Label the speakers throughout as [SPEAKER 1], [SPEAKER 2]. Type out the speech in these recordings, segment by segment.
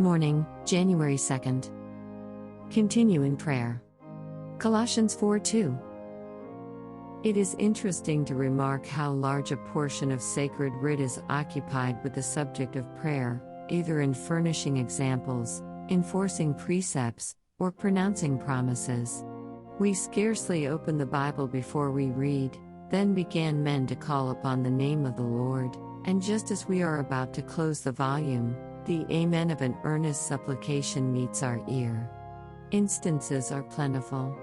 [SPEAKER 1] Morning, January 2nd. Continue in prayer. Colossians 4:2. It is interesting to remark how large a portion of sacred writ is occupied with the subject of prayer, either in furnishing examples, enforcing precepts, or pronouncing promises. We scarcely open the Bible before we read, "Then began men to call upon the name of the Lord," and just as we are about to close the volume, the amen of an earnest supplication meets our ear. Instances are plentiful.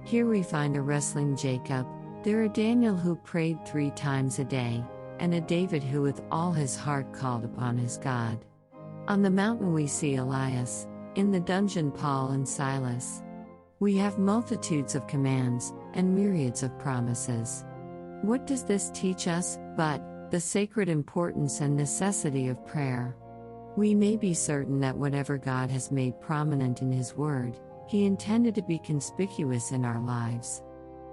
[SPEAKER 1] Here we find a wrestling Jacob, there a Daniel who prayed 3 times a day, and a David who with all his heart called upon his God. On the mountain we see Elias, in the dungeon Paul and Silas. We have multitudes of commands, and myriads of promises. What does this teach us, but the sacred importance and necessity of prayer? We may be certain that whatever God has made prominent in His Word, He intended to be conspicuous in our lives.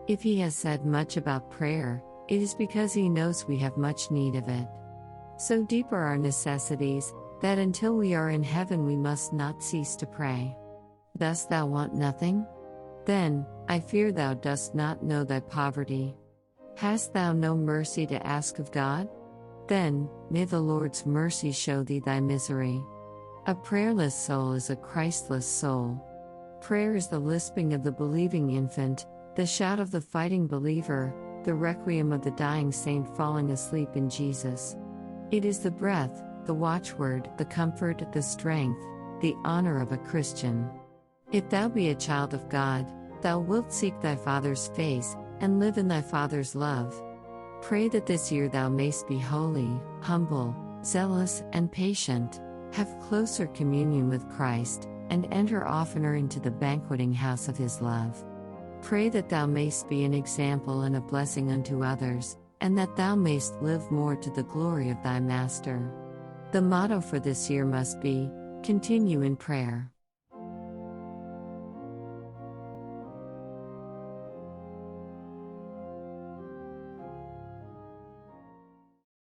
[SPEAKER 1] If He has said much about prayer, it is because He knows we have much need of it. So deep are our necessities, that until we are in heaven we must not cease to pray. Dost thou want nothing? Then, I fear thou dost not know thy poverty. Hast thou no mercy to ask of God? Then, may the Lord's mercy show thee thy misery. A prayerless soul is a Christless soul. Prayer is the lisping of the believing infant, the shout of the fighting believer, the requiem of the dying saint falling asleep in Jesus. It is the breath, the watchword, the comfort, the strength, the honor of a Christian. If thou be a child of God, thou wilt seek thy Father's face, and live in thy Father's love. Pray that this year thou mayst be holy, humble, zealous, and patient, have closer communion with Christ, and enter oftener into the banqueting house of His love. Pray that thou mayst be an example and a blessing unto others, and that thou mayst live more to the glory of thy Master. The motto for this year must be, continue in prayer.